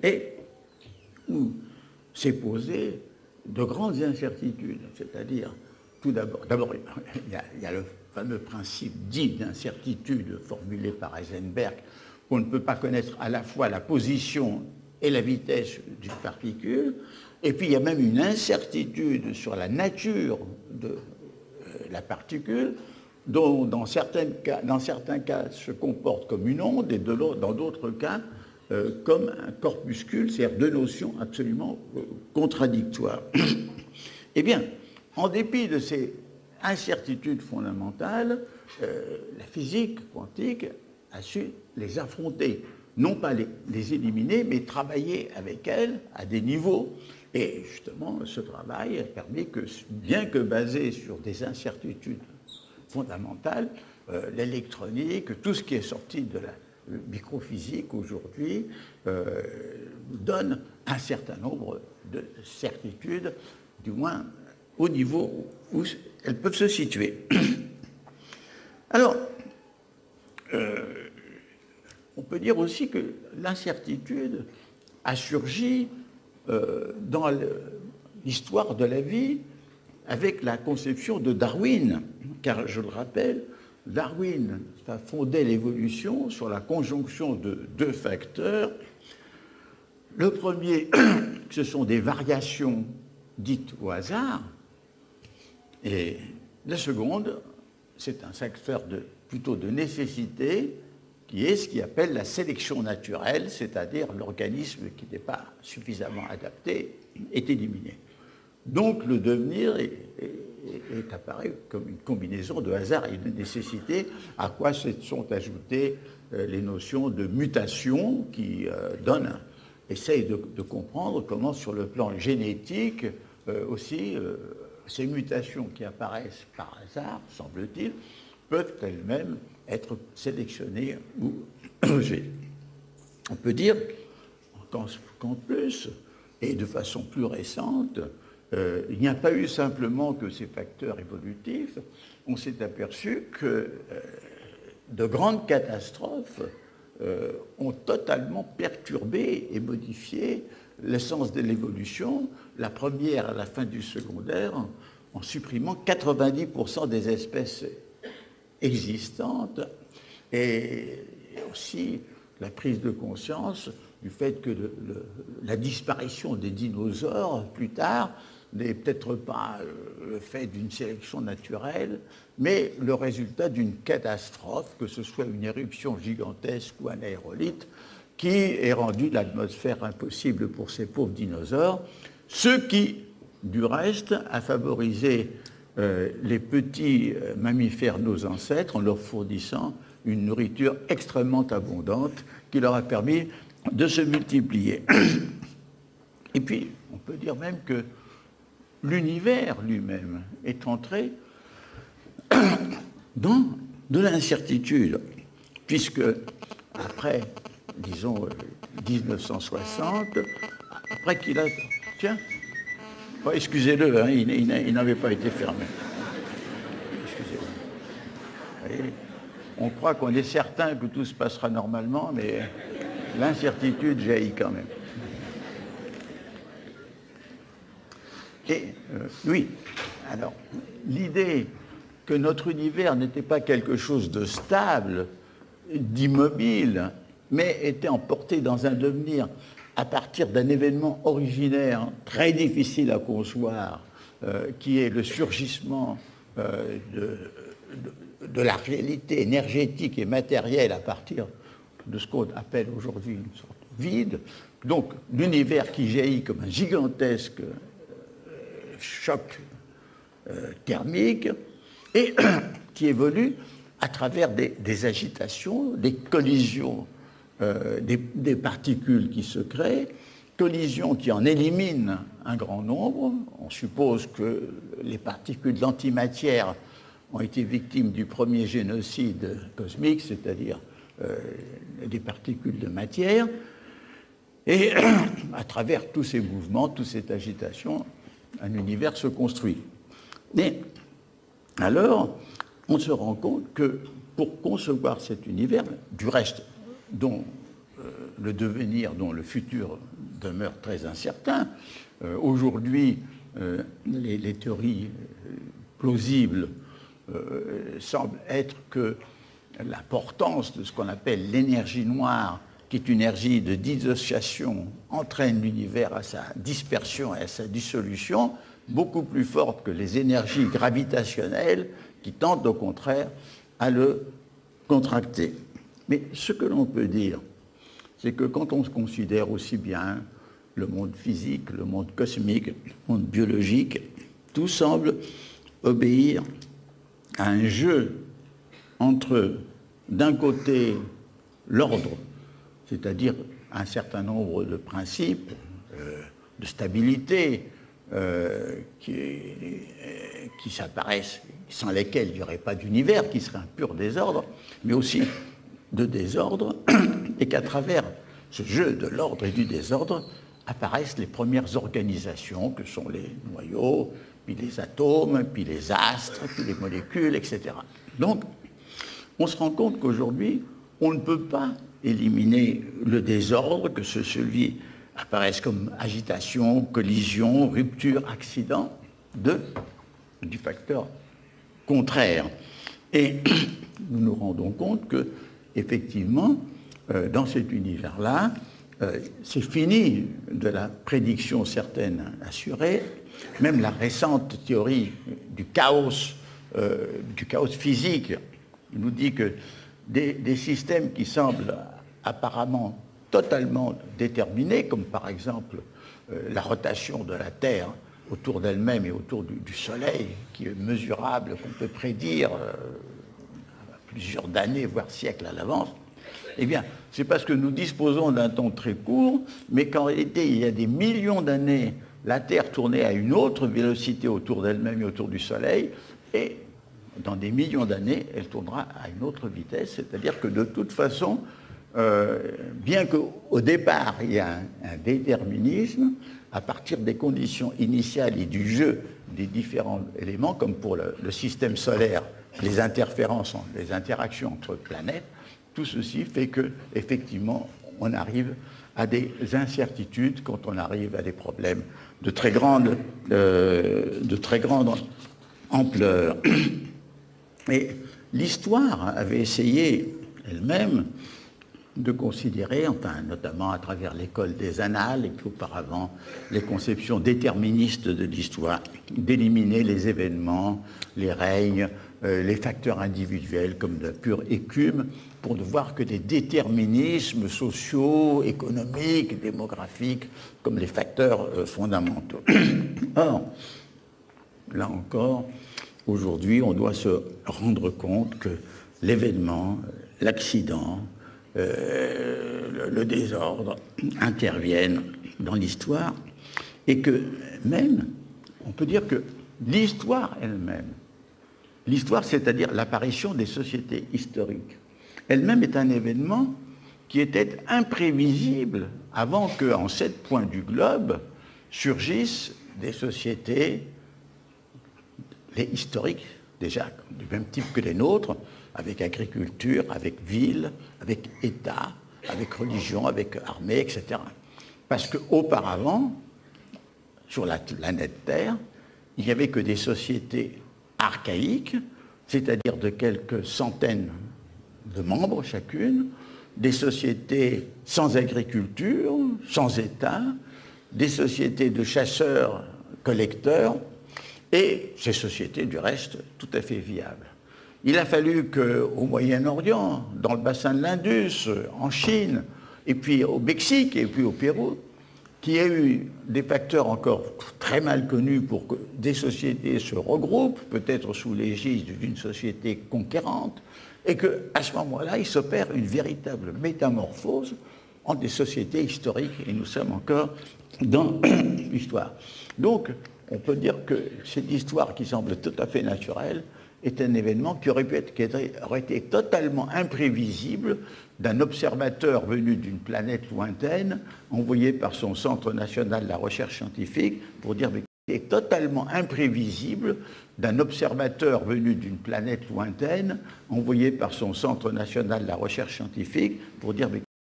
et où s'est posé de grandes incertitudes, c'est-à-dire, tout d'abord, il y a le fameux principe dit d'incertitude formulé par Heisenberg, qu'on ne peut pas connaître à la fois la position et la vitesse d'une particule, et puis il y a même une incertitude sur la nature de la particule, dont dans certains cas se comporte comme une onde, et dans d'autres cas comme un corpuscule, c'est-à-dire deux notions absolument contradictoires. Eh bien, en dépit de ces incertitudes fondamentales, la physique quantique a su les affronter, non pas les éliminer, mais travailler avec elles à des niveaux. Et justement, ce travail a permis que, bien que basé sur des incertitudes fondamentales, l'électronique, tout ce qui est sorti de la microphysique aujourd'hui, donne un certain nombre de certitudes, du moins au niveau où elles peuvent se situer. Alors, on peut dire aussi que l'incertitude a surgi dans l'histoire de la vie avec la conception de Darwin, car je le rappelle, Darwin a fondé l'évolution sur la conjonction de deux facteurs. Le premier, ce sont des variations dites au hasard, et la seconde, c'est un facteur plutôt de nécessité, qui est ce qu'il appelle la sélection naturelle, c'est-à-dire l'organisme qui n'est pas suffisamment adapté est éliminé. Donc le devenir est apparu comme une combinaison de hasard et de nécessité, à quoi se sont ajoutées les notions de mutation qui essayent de comprendre comment, sur le plan génétique, aussi, ces mutations qui apparaissent par hasard, semble-t-il, peuvent elles-mêmes être sélectionnées ou logées. On peut dire qu'en plus, et de façon plus récente, il n'y a pas eu simplement que ces facteurs évolutifs, on s'est aperçu que de grandes catastrophes ont totalement perturbé et modifié l'essence de l'évolution. La première à la fin du secondaire, en supprimant 90% des espèces existantes, et aussi la prise de conscience du fait que la disparition des dinosaures plus tard n'est peut-être pas le fait d'une sélection naturelle, mais le résultat d'une catastrophe, que ce soit une éruption gigantesque ou un aérolithe, qui ait rendu l'atmosphère impossible pour ces pauvres dinosaures, ce qui, du reste, a favorisé les petits mammifères, nos ancêtres, en leur fournissant une nourriture extrêmement abondante qui leur a permis de se multiplier. Et puis, on peut dire même que l'univers lui-même est entré dans de l'incertitude, puisque après, disons, 1960, après qu'il a... Tiens, oh, excusez-le, hein, il n'avait pas été fermé. Excusez-le. On croit qu'on est certain que tout se passera normalement, mais l'incertitude jaillit quand même. Et oui, alors, l'idée que notre univers n'était pas quelque chose de stable, d'immobile, mais était emporté dans un devenir à partir d'un événement originaire très difficile à concevoir, qui est le surgissement de la réalité énergétique et matérielle à partir de ce qu'on appelle aujourd'hui une sorte de vide. Donc l'univers qui jaillit comme un gigantesque choc thermique et qui évolue à travers des agitations, des collisions, des particules qui se créent, collisions qui en éliminent un grand nombre. On suppose que les particules de l'antimatière ont été victimes du premier génocide cosmique, c'est-à-dire des particules de matière. Et à travers tous ces mouvements, toute cette agitation, un univers se construit. Mais alors, on se rend compte que pour concevoir cet univers, du reste, dont le devenir dont le futur demeure très incertain. Aujourd'hui, les théories plausibles semblent être que l'importance de ce qu'on appelle l'énergie noire, qui est une énergie de dissociation, entraîne l'univers à sa dispersion et à sa dissolution, beaucoup plus forte que les énergies gravitationnelles qui tentent au contraire à le contracter. Mais ce que l'on peut dire, c'est que quand on se considère aussi bien le monde physique, le monde cosmique, le monde biologique, tout semble obéir à un jeu entre, d'un côté, l'ordre, c'est-à-dire un certain nombre de principes de stabilité qui s'apparaissent, sans lesquels il n'y aurait pas d'univers, qui serait un pur désordre, mais aussi de désordre, et qu'à travers ce jeu de l'ordre et du désordre apparaissent les premières organisations que sont les noyaux, puis les atomes, puis les astres, puis les molécules, etc. Donc, on se rend compte qu'aujourd'hui, on ne peut pas éliminer le désordre, que celui apparaisse comme agitation, collision, rupture, accident, du facteur contraire. Et nous nous rendons compte que, effectivement, dans cet univers-là, c'est fini de la prédiction certaine assurée. Même la récente théorie du chaos physique nous dit que des systèmes qui semblent apparemment totalement déterminés, comme par exemple la rotation de la Terre autour d'elle-même et autour du Soleil, qui est mesurable, qu'on peut prédire plusieurs années, voire siècles à l'avance, eh bien, c'est parce que nous disposons d'un temps très court, mais qu'en réalité, il y a des millions d'années, la Terre tournait à une autre vélocité autour d'elle-même et autour du Soleil, et dans des millions d'années, elle tournera à une autre vitesse, c'est-à-dire que de toute façon, bien qu'au départ, il y a un déterminisme, à partir des conditions initiales et du jeu des différents éléments, comme pour le système solaire, les interférences, les interactions entre planètes, tout ceci fait que, effectivement, on arrive à des incertitudes quand on arrive à des problèmes de très grande ampleur. Et l'histoire avait essayé elle-même de considérer, enfin notamment à travers l'école des annales et puis auparavant les conceptions déterministes de l'histoire, d'éliminer les événements, les règnes, les facteurs individuels comme de pure écume, pour ne voir que des déterminismes sociaux, économiques, démographiques, comme les facteurs fondamentaux. Or, là encore, aujourd'hui, on doit se rendre compte que l'événement, l'accident, le désordre interviennent dans l'histoire et que même, on peut dire que l'histoire elle-même, l'histoire, c'est-à-dire l'apparition des sociétés historiques, elle-même est un événement qui était imprévisible avant qu'en 7 points du globe surgissent des sociétés historiques, déjà du même type que les nôtres, avec agriculture, avec ville, avec État, avec religion, avec armée, etc. Parce qu'auparavant, sur la planète Terre, il n'y avait que des sociétés archaïques, c'est-à-dire de quelques centaines de membres chacune, des sociétés sans agriculture, sans État, des sociétés de chasseurs-collecteurs, et ces sociétés, du reste, tout à fait viables. Il a fallu qu'au Moyen-Orient, dans le bassin de l'Indus, en Chine, et puis au Mexique, et puis au Pérou, qu'il y ait eu des facteurs encore très mal connus pour que des sociétés se regroupent, peut-être sous l'égide d'une société conquérante, et qu'à ce moment-là, il s'opère une véritable métamorphose en des sociétés historiques, et nous sommes encore dans l'histoire. Donc, on peut dire que cette histoire qui semble tout à fait naturelle est un événement qui aurait été totalement imprévisible d'un observateur venu d'une planète lointaine, envoyé par son Centre national de la recherche scientifique, pour dire qu'il est totalement imprévisible d'un observateur venu d'une planète lointaine, envoyé par son Centre national de la recherche scientifique, pour dire